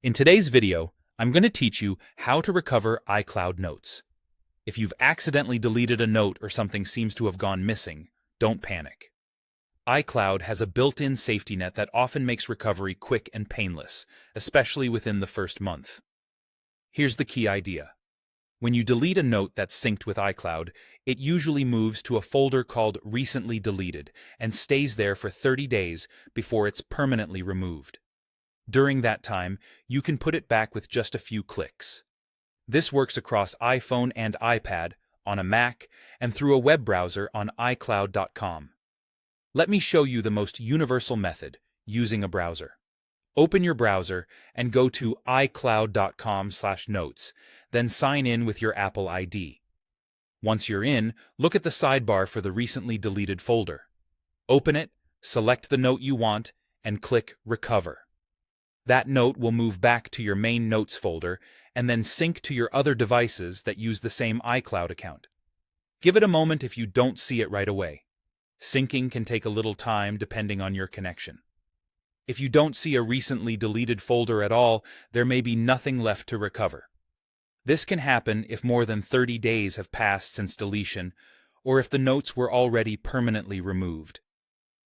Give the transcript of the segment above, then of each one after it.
In today's video, I'm going to teach you how to recover iCloud notes. If you've accidentally deleted a note or something seems to have gone missing, don't panic. iCloud has a built-in safety net that often makes recovery quick and painless, especially within the first month. Here's the key idea. When you delete a note that's synced with iCloud, it usually moves to a folder called Recently Deleted and stays there for 30 days before it's permanently removed. During that time, you can put it back with just a few clicks. This works across iPhone and iPad, on a Mac, and through a web browser on iCloud.com. Let me show you the most universal method, using a browser. Open your browser and go to iCloud.com/notes, then sign in with your Apple ID. Once you're in, look at the sidebar for the recently deleted folder. Open it, select the note you want, and click Recover. That note will move back to your main notes folder and then sync to your other devices that use the same iCloud account. Give it a moment if you don't see it right away. Syncing can take a little time depending on your connection. If you don't see a recently deleted folder at all, there may be nothing left to recover. This can happen if more than 30 days have passed since deletion, or if the notes were already permanently removed.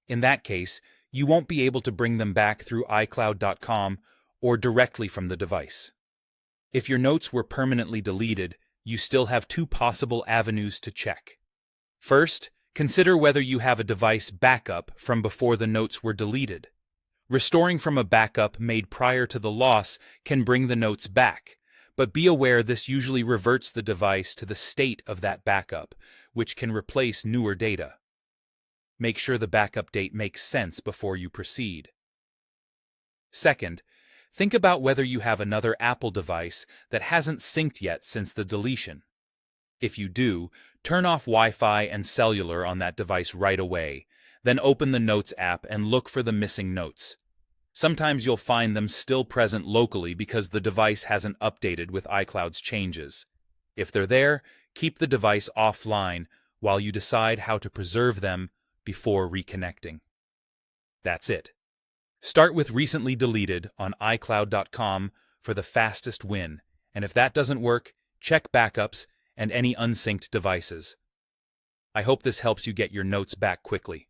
In that case, you won't be able to bring them back through iCloud.com or directly from the device. If your notes were permanently deleted, you still have two possible avenues to check. First, consider whether you have a device backup from before the notes were deleted. Restoring from a backup made prior to the loss can bring the notes back, but be aware this usually reverts the device to the state of that backup, which can replace newer data. Make sure the backup date makes sense before you proceed. Second, think about whether you have another Apple device that hasn't synced yet since the deletion. If you do, turn off Wi-Fi and cellular on that device right away, then open the Notes app and look for the missing notes. Sometimes you'll find them still present locally because the device hasn't updated with iCloud's changes. If they're there, keep the device offline while you decide how to preserve them before reconnecting. That's it. Start with Recently Deleted on iCloud.com for the fastest win, and if that doesn't work, check backups and any unsynced devices. I hope this helps you get your notes back quickly.